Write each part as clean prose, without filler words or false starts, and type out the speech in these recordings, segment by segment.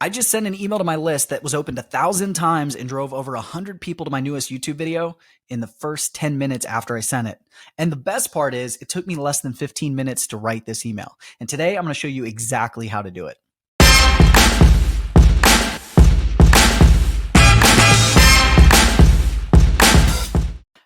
I just sent an email to my list that was opened 1,000 times and drove over 100 people to my newest YouTube video in the first 10 minutes after I sent it. And the best part is it took me less than 15 minutes to write this email. And today I'm going to show you exactly how to do it.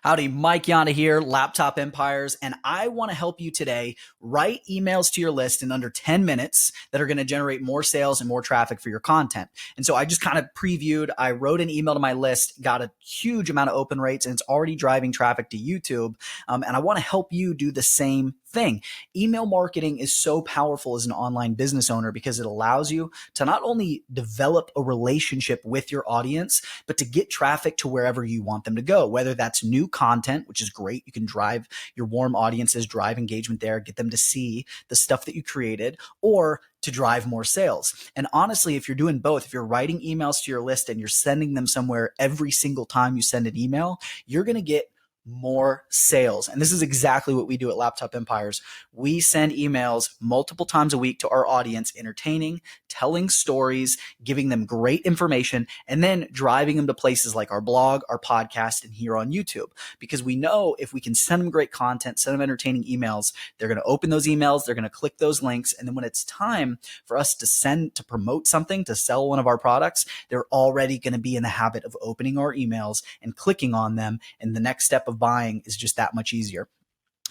Howdy, Mike Yonda here, Laptop Empires, and I want to help you today write emails to your list in under 10 minutes that are going to generate more sales and more traffic for your content. And so I just kind of previewed, I wrote an email to my list, got a huge amount of open rates, and it's already driving traffic to YouTube. And I want to help you do the same thing. Email marketing is so powerful as an online business owner because it allows you to not only develop a relationship with your audience, but to get traffic to wherever you want them to go, whether that's new content, which is great. You can drive your warm audiences, drive engagement there, get them to see the stuff that you created, or to drive more sales. And honestly, if you're doing both, if you're writing emails to your list and you're sending them somewhere every single time you send an email, you're going to get more sales. And this is exactly what we do at Laptop Empires. We send emails multiple times a week to our audience, entertaining, telling stories, giving them great information, and then driving them to places like our blog, our podcast, and here on YouTube. Because we know if we can send them great content, send them entertaining emails, they're going to open those emails, they're going to click those links. And then when it's time for us to promote something, to sell one of our products, they're already going to be in the habit of opening our emails and clicking on them. And the next step of buying is just that much easier.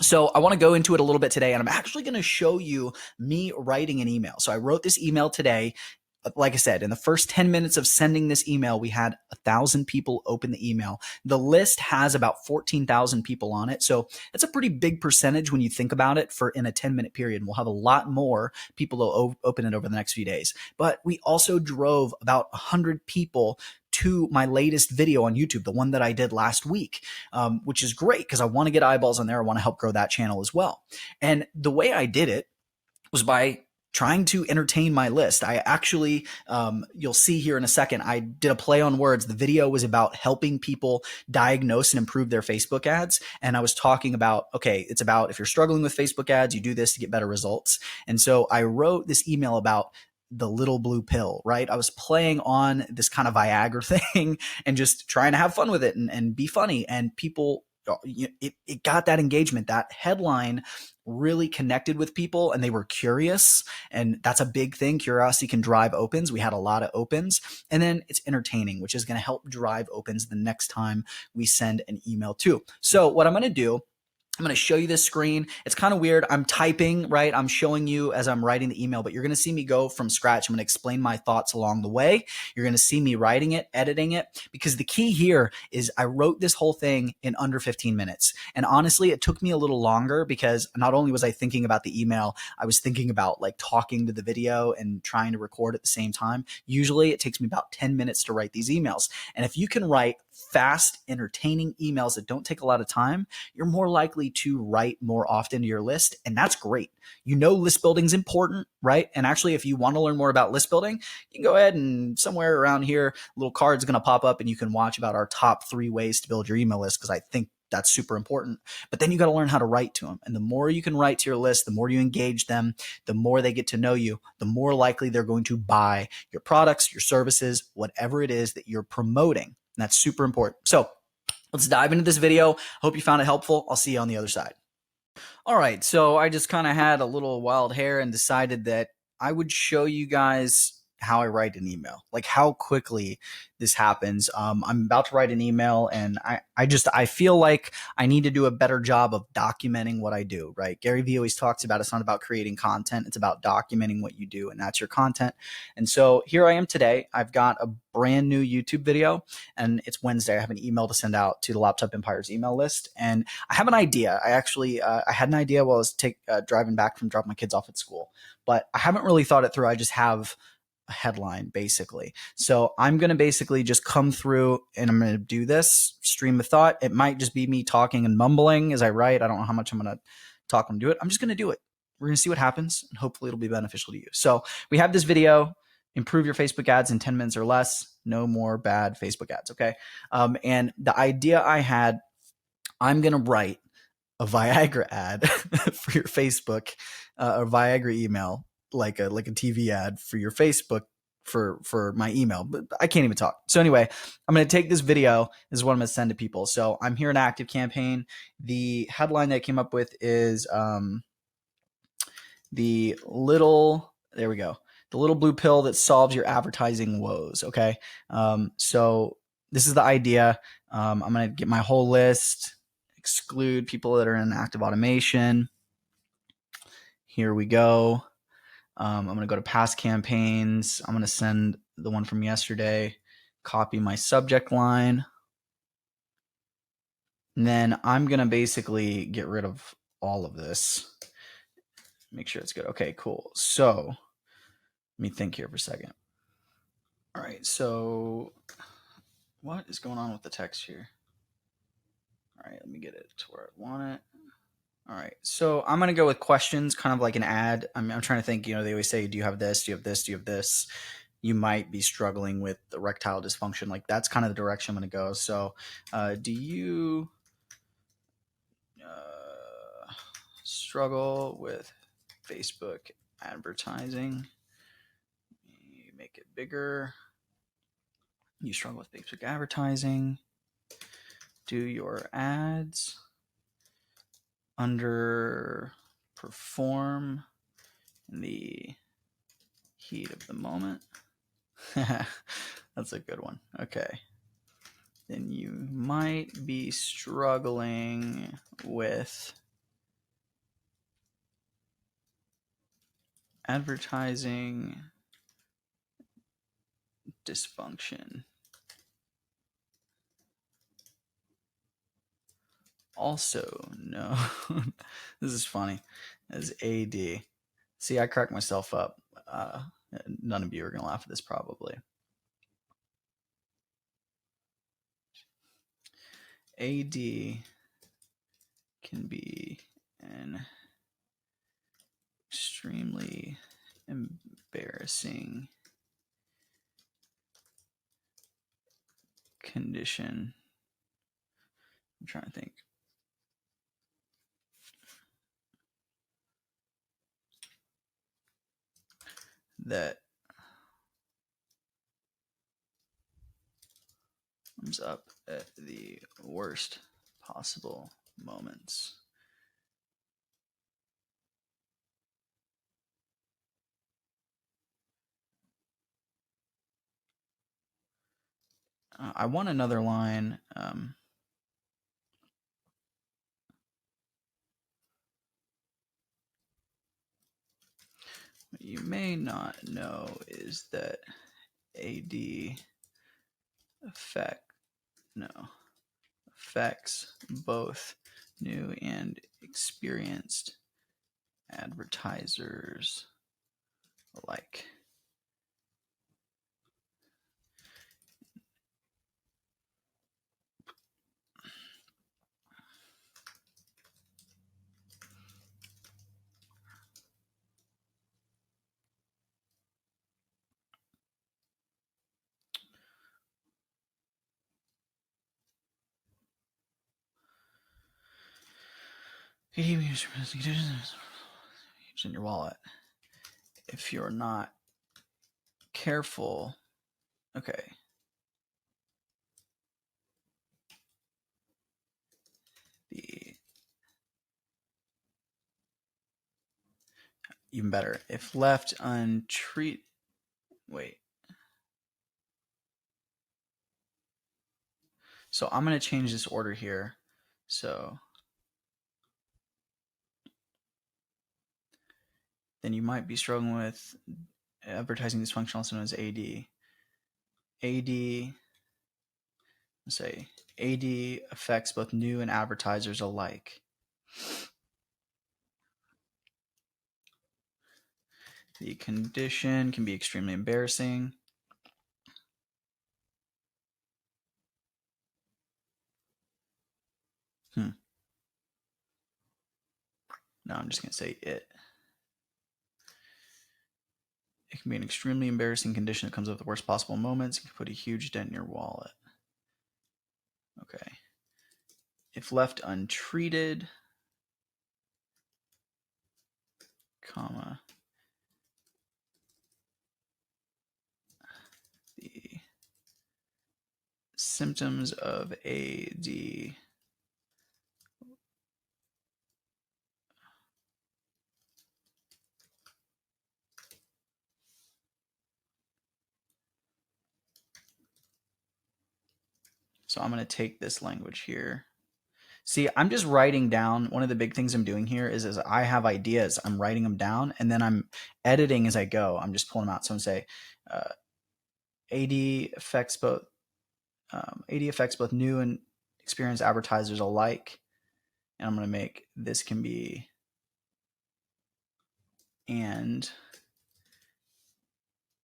So I want to go into it a little bit today, and I'm actually going to show you me writing an email. So I wrote this email today. Like I said, in the first 10 minutes of sending this email, we had 1,000 people open the email. The list has about 14,000 people on it. So it's a pretty big percentage when you think about it for in a 10-minute period. And we'll have a lot more people to open it over the next few days. But we also drove about 100 people to my latest video on YouTube, the one that I did last week, which is great because I want to get eyeballs on there. I want to help grow that channel as well. And the way I did it was by trying to entertain my list. I actually, you'll see here in a second, I did a play on words. The video was about helping people diagnose and improve their Facebook ads. And I was talking about, okay, it's about if you're struggling with Facebook ads, you do this to get better results. And so I wrote this email about the little blue pill, right? I was playing on this kind of Viagra thing and just trying to have fun with it and be funny. And people, it got that engagement. That headline really connected with people and they were curious. And that's a big thing. Curiosity can drive opens. We had a lot of opens. And then it's entertaining, which is going to help drive opens the next time we send an email too. So what I'm going to do, I'm going to show you this screen. It's kind of weird. I'm typing, right? I'm showing you as I'm writing the email, but you're going to see me go from scratch. I'm going to explain my thoughts along the way. You're going to see me writing it, editing it, because the key here is I wrote this whole thing in under 15 minutes. And honestly, it took me a little longer because not only was I thinking about the email, I was thinking about like talking to the video and trying to record at the same time. Usually it takes me about 10 minutes to write these emails. And if you can write fast, entertaining emails that don't take a lot of time, you're more likely to write more often to your list. And that's great. You know, list building is important, right? And actually, if you want to learn more about list building, you can go ahead and somewhere around here, a little card's going to pop up and you can watch about our top 3 ways to build your email list. Cause I think that's super important, but then you got to learn how to write to them. And the more you can write to your list, the more you engage them, the more they get to know you, the more likely they're going to buy your products, your services, whatever it is that you're promoting. And that's super important. So let's dive into this video. Hope you found it helpful. I'll see you on the other side. All right. So I just kind of had a little wild hair and decided that I would show you guys how I write an email, like how quickly this happens. I'm about to write an email and I feel like I need to do a better job of documenting what I do, right? Gary Vee always talks about it's not about creating content. It's about documenting what you do, and that's your content. And so here I am today. I've got a brand new YouTube video and it's Wednesday. I have an email to send out to the Laptop Empires email list. And I have an idea. I actually, I had an idea while I was driving back from dropping my kids off at school, but I haven't really thought it through. I just have a headline basically. So I'm going to basically just come through and I'm going to do this stream of thought. It might just be me talking and mumbling as I write. I don't know how much I'm going to talk and do it. I'm just going to do it. We're going to see what happens and hopefully it'll be beneficial to you. So we have this video, improve your Facebook ads in 10 minutes or less. No more bad Facebook ads. Okay. And the idea I had, I'm going to write a Viagra ad for your Facebook, or Viagra email, like a TV ad for your Facebook for my email, but I can't even talk. So anyway, I'm going to take this video. This is what I'm going to send to people. So I'm here in Active Campaign. The headline that I came up with is there we go. The little blue pill that solves your advertising woes. Okay. So this is the idea. I'm going to get my whole list, exclude people that are in active automation. Here we go. I'm going to go to past campaigns. I'm going to send the one from yesterday, copy my subject line. And then I'm going to basically get rid of all of this. Make sure it's good. Okay, cool. So let me think here for a second. All right, so what is going on with the text here? All right, let me get it to where I want it. All right, so I'm going to go with questions, kind of like an ad. I'm trying to think, they always say, do you have this? Do you have this? Do you have this? You might be struggling with erectile dysfunction. Like that's kind of the direction I'm going to go. So do you struggle with Facebook advertising? You make it bigger. You struggle with Facebook advertising. Do your ads underperform in the heat of the moment? That's a good one. Okay. Then you might be struggling with advertising dysfunction. Also known, this is funny, as AD. See, I cracked myself up. None of you are going to laugh at this probably. AD can be an extremely embarrassing condition. I'm trying to think. That comes up at the worst possible moments. I want another line. What you may not know is that AD affects both new and experienced advertisers alike. It's in your wallet. If you're not careful, okay. Even better, if left untreated. Wait. So I'm going to change this order here. So then you might be struggling with advertising dysfunction, also known as AD. AD, let's say AD affects both new and advertisers alike. The condition can be extremely embarrassing. No, I'm just going to say it. It can be an extremely embarrassing condition that comes up at the worst possible moments. It can put a huge dent in your wallet. Okay. If left untreated, comma, the symptoms of AD. So I'm going to take this language here. See, I'm just writing down. One of the big things I'm doing here is I have ideas. I'm writing them down, and then I'm editing as I go. I'm just pulling them out. So I'm going to say AD affects both new and experienced advertisers alike. And I'm going to make this can be and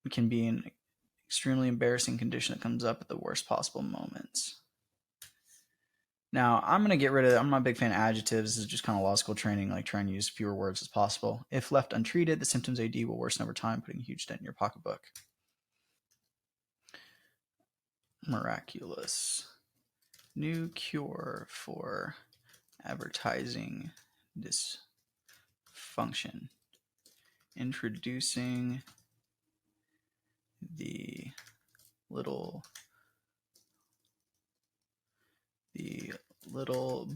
it can be an extremely embarrassing condition that comes up at the worst possible moments. Now, I'm going to get rid of, I'm not a big fan of adjectives. This is just kind of law school training, like trying to use fewer words as possible. If left untreated, the symptoms AD will worsen over time, putting a huge dent in your pocketbook. Miraculous. New cure for advertising dysfunction. Introducing the little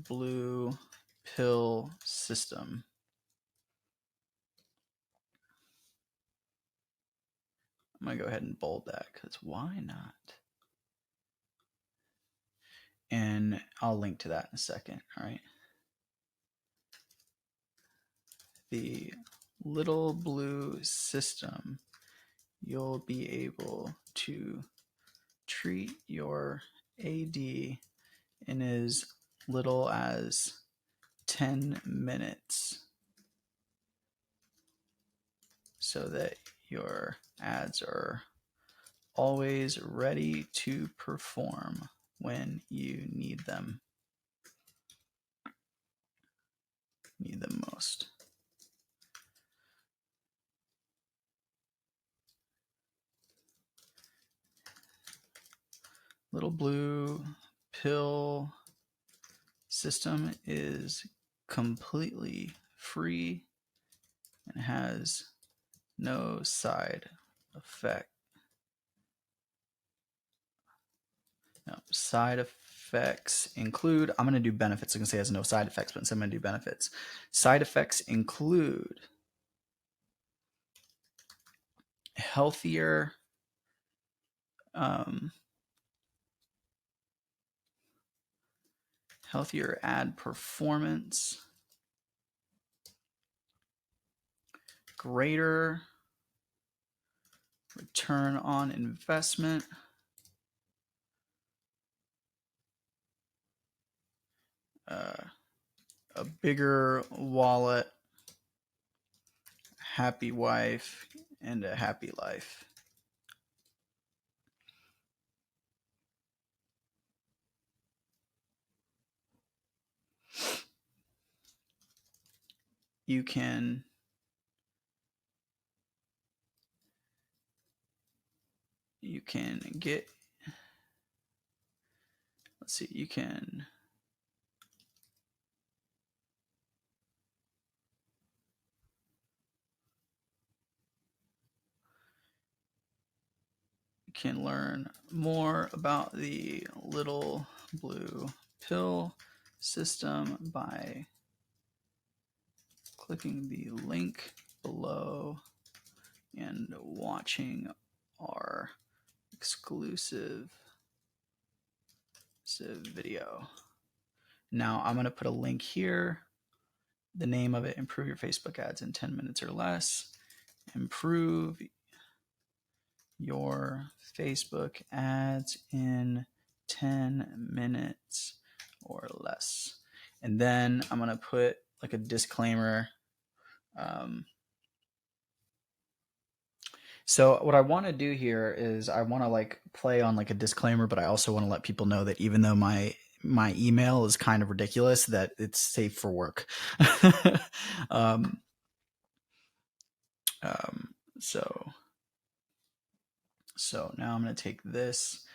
blue pill system. I'm going to go ahead and bold that because why not? And I'll link to that in a second. All right. The little blue system, you'll be able to treat your AD in as little as 10 minutes so that your ads are always ready to perform when you need them most. Little blue pill system is completely free and has no side effect. No, side effects include, I'm going to do benefits. I can say it has no side effects, but instead I'm going to do benefits. Side effects include healthier healthier ad performance, greater return on investment, a bigger wallet, happy wife, and a happy life. You can get, let's see, you can learn more about the little blue pill system by clicking the link below and watching our exclusive video. Now I'm going to put a link here. The name of it, Improve Your Facebook Ads in 10 minutes or less. Improve your Facebook ads in 10 minutes or less. And then I'm going to put like a disclaimer. So what I want to do here is I want to like play on like a disclaimer, but I also want to let people know that even though my email is kind of ridiculous, that it's safe for work. So now I'm going to take this.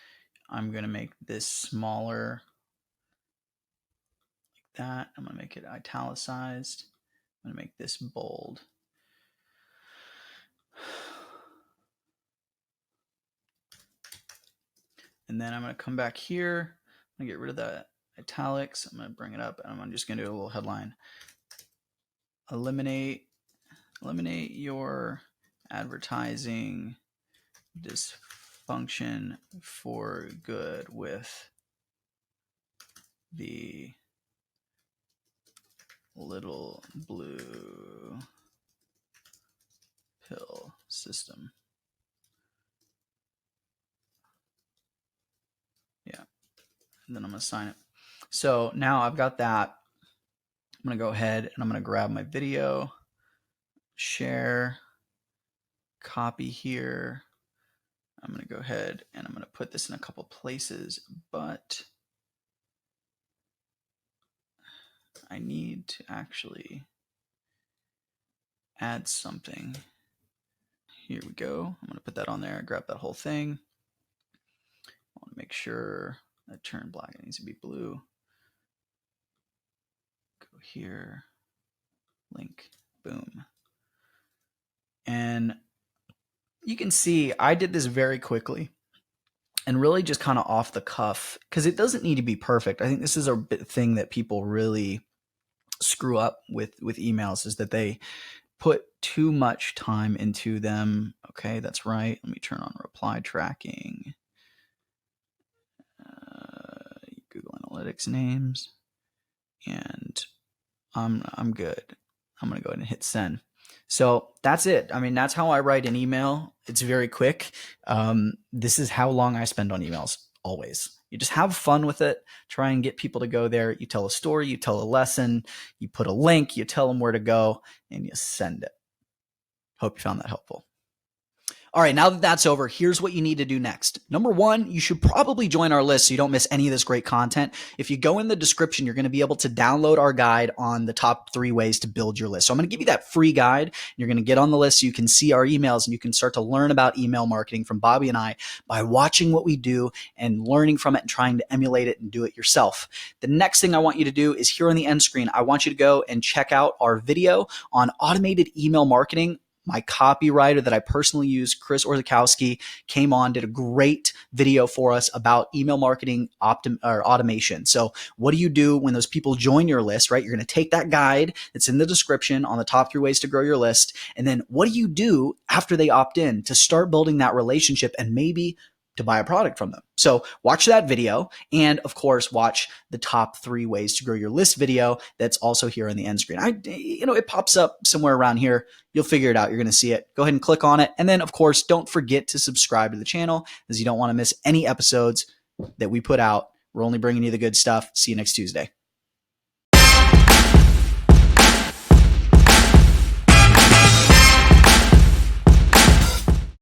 I'm going to make this smaller like that. I'm going to make it italicized. I'm going to make this bold. And then I'm going to come back here. I'm going to get rid of that italics. I'm going to bring it up, and I'm just going to do a little headline. Eliminate your advertising dysfunction for good with the little blue pill system. Yeah. And then I'm going to sign it. So now I've got that. I'm going to go ahead and I'm going to grab my video, share, copy here. I'm going to go ahead and I'm going to put this in a couple places, but I need to actually add something. Here we go. I'm going to put that on there, grab that whole thing. I want to make sure that turned black. It needs to be blue. Go here, link, boom. And you can see I did this very quickly and really just kind of off the cuff because it doesn't need to be perfect. I think this is a thing that people really screw up with emails, is that they put too much time into them. Okay, that's right. Let me turn on reply tracking. Google Analytics names, and I'm good. I'm going to go ahead and hit send. So that's it. I mean, that's how I write an email. It's very quick. This is how long I spend on emails always. You just have fun with it. Try and get people to go there. You tell a story, you tell a lesson, you put a link, you tell them where to go, and you send it. Hope you found that helpful. All right, now that that's over, here's what you need to do next. Number one, you should probably join our list so you don't miss any of this great content. If you go in the description, you're going to be able to download our guide on the top 3 ways to build your list. So I'm going to give you that free guide. You're going to get on the list so you can see our emails and you can start to learn about email marketing from Bobby and I by watching what we do and learning from it and trying to emulate it and do it yourself. The next thing I want you to do is here on the end screen, I want you to go and check out our video on automated email marketing. My copywriter that I personally use, Chris Orzakowski, came on, did a great video for us about email marketing automation. So what do you do when those people join your list, right? You're going to take that guide that's in the description on the top 3 ways to grow your list. And then what do you do after they opt in to start building that relationship and maybe to buy a product from them? So watch that video. And of course, watch the top 3 ways to grow your list video. That's also here on the end screen. It pops up somewhere around here. You'll figure it out. You're going to see it. Go ahead and click on it. And then of course, don't forget to subscribe to the channel as you don't want to miss any episodes that we put out. We're only bringing you the good stuff. See you next Tuesday.